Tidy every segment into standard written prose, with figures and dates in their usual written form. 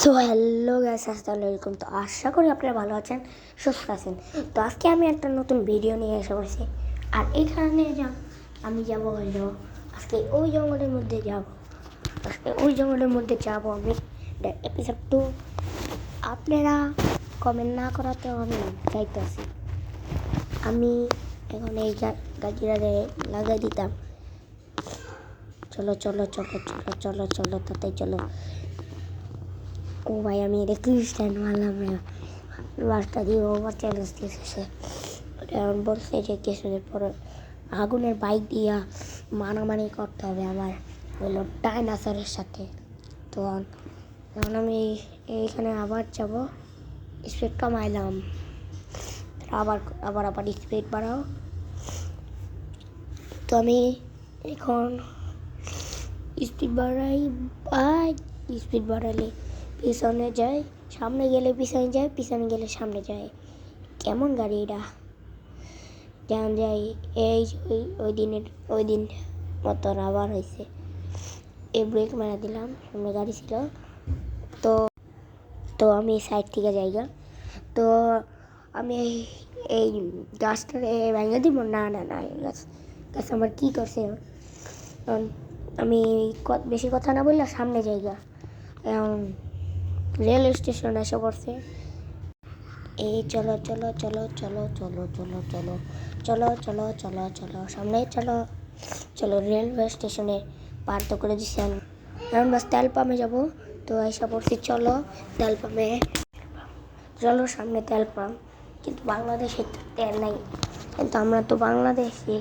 So hello guys, আসসালামু আলাইকুম। তো আশা করি আপনারা ভালো আছেন, সুস্থ আছেন। তো আজকে আমি একটা নতুন ভিডিও নিয়ে এসে পড়েছি। আর এখানে আমি যাব হলো আজকে ওই জঙ্গলের মধ্যে যাব। আমি এপিসোড 2 আপনারা কমেন্ট না করাতেও আমি যাইতেছি। আমি এখন এই গাড়িটা লাগাই দিতাম। চলো চলো চলো চলো চলো চলো তাতে চলো। ও ভাই, আমি এটা ক্রিস্টান মারলাম রাস্তা দিয়ে ওভার চ্যালেঞ্জ দিয়েছে। এখন বলছে যে কিছুদিন পরে আগুনের বাইক দিয়া মানামানি করতে হবে আমার হলো ডাইনোসরের সাথে। তো এখন আমি এইখানে আবার যাব, স্পিড কমাইলাম, আবার আবার আবার স্পিড বাড়াও। তো আমি এখন স্পিড বাড়ালে পিছনে যায়, সামনে গেলে পিছনে যায়, পিছনে গেলে সামনে যায়। কেমন গাড়ি এটা? যেমন যাই এই ওই দিন মতন আবার হয়েছে। এই ব্রেক মারা দিলাম, সামনে গাড়ি ছিল। তো তো আমি সাইড থেকে যাইগা। তো আমি এই গাছটা ভেঙে দিব না না না গাছ আমার কী করছে। আমি বেশি কথা না বললে সামনে যাইগা। রেল স্টেশন এসে পড়ছে। এই চলো চলো চলো চলো চলো চলো চলো চলো চলো চলো চলো সামনে চলো চলো। রেলওয়ে স্টেশনে পার তো করে দিচ্ছি। এখন বাস তেল পাম্পে যাবো। তো এসে পড়ছি, চলো তেল পাম্পে। চলো সামনে তেল পাম্প, কিন্তু বাংলাদেশে তেল নাই। কিন্তু আমরা তো বাংলাদেশি,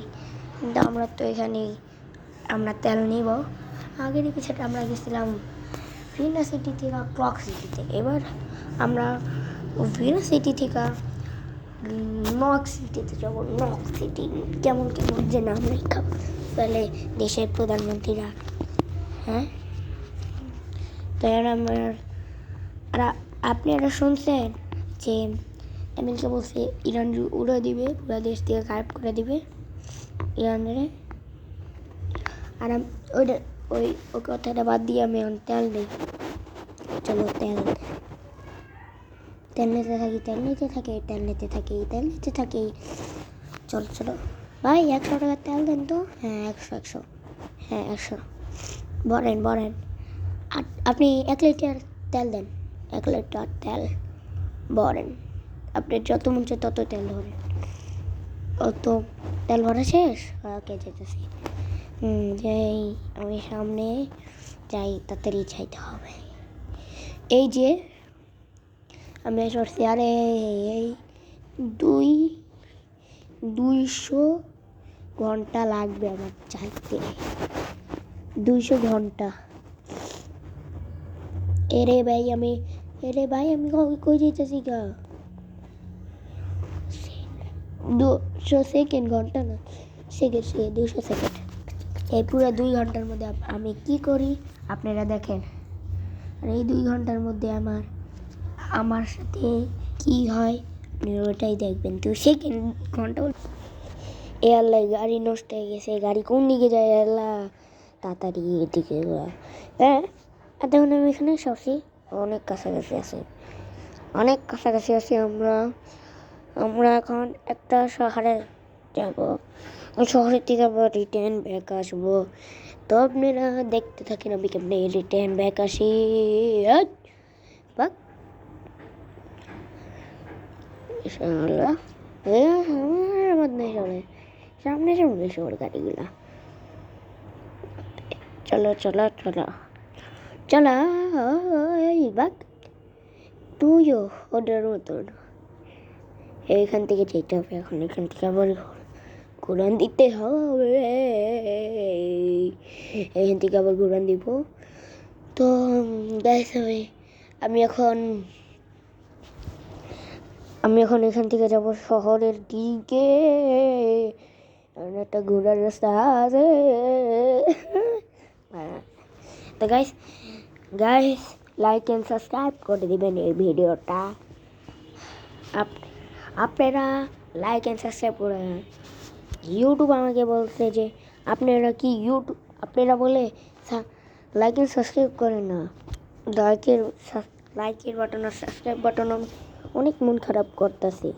কিন্তু আমরা তো এখানে আমরা তেল নিব। আগের পিছনে আমরা গেছিলাম ভিনা সিটি থেকে ক্লক সিটিতে। এবার আমরা ভিনা সিটি থেকে নক সিটিতে যাবো। নক সিটি কেমন কেমন যে নাম লেখা ফেলে দেশের প্রধানমন্ত্রীরা। হ্যাঁ, তো আপনারা শুনছেন যে আমেরিকা বলছে ইরান উড়ে দিবে, পুরো দেশ থেকে গায়েব করে দিবে ইরানের। আর ওইটা ওই কথাটা বাদ দিয়ে আমি এখন তেল দিই। চলো তেল নিতে থাকি। চলো চলো ভাই, 100 টাকা তেল দেন তো। হ্যাঁ 100 হ্যাঁ 100 বলেন। আপনি 1 লিটার তেল দেন। 1 লিটার তেল বলেন। আপনি যত মন চায় তত তেল ধরেন। ও তো তেল ভরা শেষ, ওকে যেতেছি। যাই, আমি সামনে যাই, তাড়াতাড়ি যাইতে হবে। এই যে আমি সরছি, আরে এই 200 ঘন্টা লাগবে আমার যাইতে। 200 ঘন্টা। এরে ভাই আমি কই যেতেছি গা? 200 সেকেন্ড, ঘন্টা না, সেকেন্ড 200 সেকেন্ড। এই পুরো 2 ঘন্টার মধ্যে আমি কি করি আপনারা দেখেন। আর এই 2 ঘন্টার মধ্যে আমার সাথে কি হয় আপনি ওটাই দেখবেন। 2 সেকেন্ড ঘন্টা এ আল্লাহ, গাড়ি নষ্ট হয়ে গেছে। গাড়ি কোন দিকে যায় আল্লাহ? তাড়াতাড়ি এদিকে। হ্যাঁ, দেখুন আমি এখানে সবচেয়ে অনেক কাছাকাছি আছি। আমরা এখন একটা শহরে যাব। শহরের থেকে আবার রিটার্ন ব্যাক আসবো। তো আপনারা দেখতে থাকেন আমি কেমনি রিটার্ন ব্যাক আসি। সামনে সবার গাড়িগুলা। চলো বাক তুইও ওদের মতন এইখান থেকে যেতে হবে। এখন এখান থেকে আবার ঘুরান দিতে হবে। এখান থেকে আবার ঘুরান দিব। তো গাইস, আমি এখন এখান থেকে যাব শহরের দিকে। একটা ঘোরার রাস্তা আছে। তো গাইস লাইক এন্ড সাবস্ক্রাইব করে দিবেন এই ভিডিওটা। আপনারা লাইক এন্ড সাবস্ক্রাইব করে। ইউটিউব আমাকে বলছে যে আপনারা বলে লাইক এন্ড সাবস্ক্রাইব করেন না। লাইকের বাটন আর সাবস্ক্রাইব বাটন অনেক মন খারাপ করতেছে।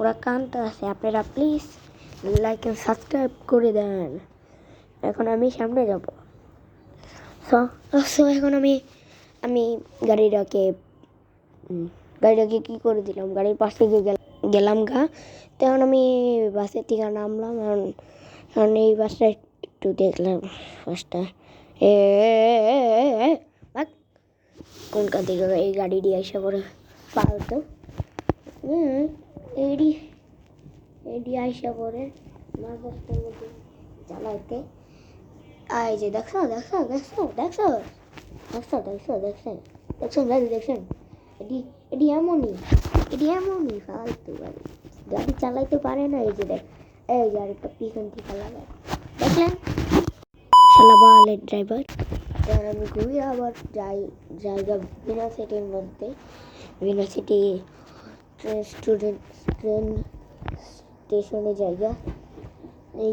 ওরা কানতে আছে, আপনারা প্লিজ লাইক এন্ড সাবস্ক্রাইব করে দেন। এখন আমি সামনে যাব। সো এখন আমি গাড়িটাকে কী করে দিলাম, গাড়ির পাশ থেকে গেলাম গা। তখন আমি বাসের থেকে নামলাম। এখন এই বাসটা একটু দেখলাম, বাসটা কোনখান থেকে এই গাড়ি দিয়ে আসা করে পালতো এডি আইসা করে মাঝ রাস্তার মধ্যে চালাইতে। এই যে দেখছেন এটি এমনই ফালতু গাড়ি চালাইতে পারে না। এই যে দেখ, এই গাড়িটা পিছন থেকে লাগায়, দেখলেন শালা বালের ড্রাইভার। তখন আমি ঘুরে আবার জায়গা ইউনিভার্সিটির মধ্যে, ইউনিভার্সিটি ট্রেন স্টেশনে জায়গা। এই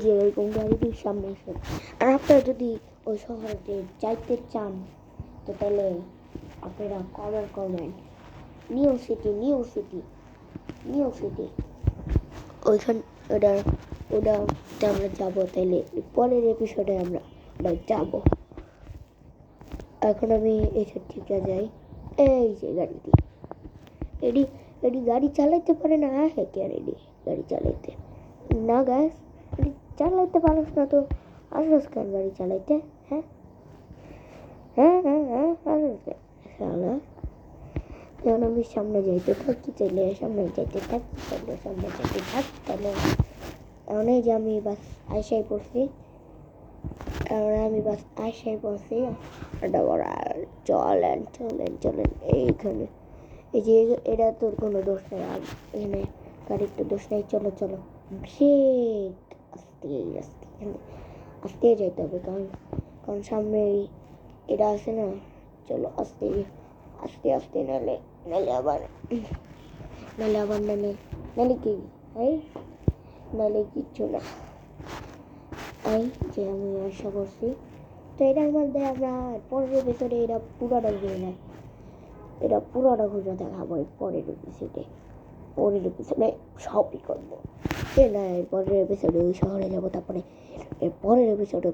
যে এরকম গাড়িটির সামনে এসে, আর আপনারা যদি ওই শহরতে যাইতে চান তো তাহলে আপনারা কমেন্ট করবেন নিউ সিটি ওইখান ওটাতে আমরা যাবো। তাহলে পরের এপিসোডে আমরা যাবো। এখন আমি এসব ঠিক যাই। এই যে গাড়িটি এডি গাড়ি চালাইতে পারে না। হ্যাঁ কে রেডি গাড়ি চালাইতে না গ্যাস চালাইতে পারিস না তো আসস কেন গাড়ি চালাইতে? হ্যাঁ যখন আমি সামনে যাইতে থাকি তাহলে সামনে যাইতে থাকি তাহলে এখন এই যে আমি বাস আইসাই পড়ছি। চলেন এইখানে। এই যে এটা তোর কোনো দোষ নেই, এখানে গাড়ির তো দোষ নেই। চলো আস্তে যাইতে হবে, কারণ সামনে এটা আছে না। চলো আস্তে নালে আবার কিচ্ছু না। এই যে আমি আশা করছি তো এটার মধ্যে আমরা পরের এপিসোডে এটা পুরোটা ঘুরে দেখাবো। পরের এপিসোডে সবই করবো। পরের এপিসোডে ওই শহরে যাবো, তারপরে পরের এপিসোডে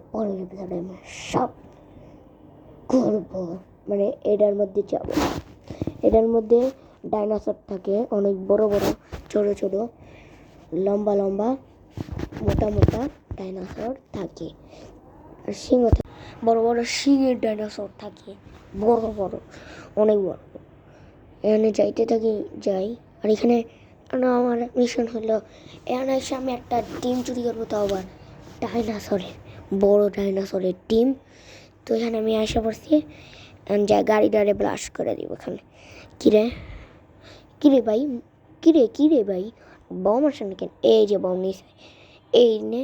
আমরা সব করবো। মানে এটার মধ্যে যাবো, এটার মধ্যে ডাইনোসর থাকে, অনেক বড় ছোট লম্বা মোটা ডাইনোসর থাকে, আর সিংহ থাকে, বড় সিংহের ডাইনোসর থাকে, অনেক বড়। এখানে যাই। আর এখানে আমার মিশন হলো, এখানে এসে আমি একটা ডিম চুরি করবো, তাও আবার বড় ডাইনোসরের ডিম। তো এখানে আমি আসা পড়ছি, যা গাড়ি ব্লাস্ট করে দিব এখানে। কিরে ভাই বম আসে না কেন? এই যে বম নিছে, এই নে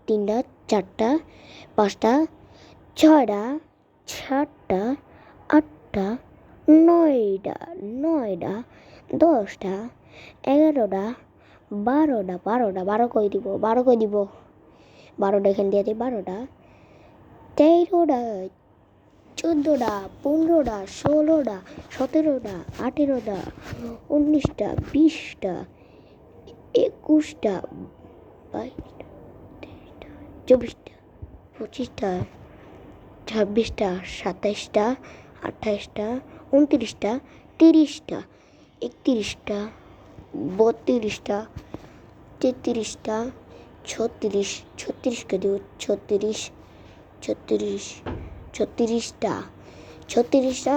3টা 4টা 5টা 6টা 7টা 8টা 9টা 10টা 11টা 12টা 12 কই দিব 12টা এখান দিয়ে দিই, 12টা 13টা 14টা 15টা 16টা 17টা 18টা 19টা 20টা 21টা 22টা 23টা 24টা 26টা 27টা 28টা 29টা 30টা 31টা 32টা 33টা 36কে দিব 36টা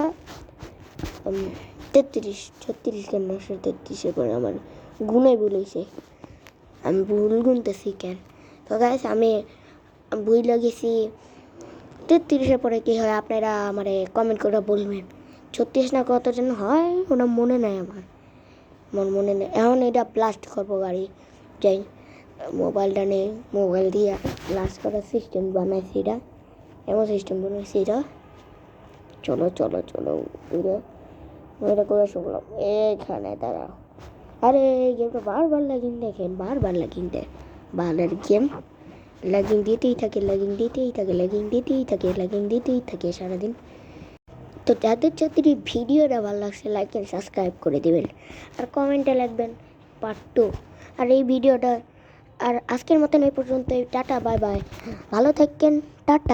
33 কেন 33 করে আমার গুনাই বলেছে, আমি ভুল গুনতেছি কেন। তো গাইস আমি ভুলে গেছি 33-এর পরে কি হয় আপনারা আমার কমেন্ট করে বলবেন। 36 না কত যেন হয় ওটা মনে নাই আমার মনে নেই। এখন এটা ব্লাস্ট করবো গাড়ি। যাই মোবাইলটা নেই, মোবাইল দিয়ে ব্লাস্ট করার সিস্টেম বানাইছি, এটা এমন সিস্টেম বানাইছি এটা। চলো এটা করে শুনলাম এখানে দাঁড়াও। আরে এই গেমটা বারবার লাগিন দেখেন, বারবার লাগিন দেয় বালের গেম। ল্যাগিং দিতেই থাকে, ল্যাগিং দিতেই থাকে, ল্যাগিং দিতেই থাকে, ল্যাগিং দিতেই থাকে সারাদিন। তো যাদের যাদের এই ভিডিওটা ভালো লাগছে লাইক অ্যান্ড সাবস্ক্রাইব করে দেবেন, আর কমেন্টে লিখবেন পার্ট 2। আর এই ভিডিওটা আর আজকের মতন এই পর্যন্ত, টাটা বাই বাই, ভালো থাকেন, টাটা।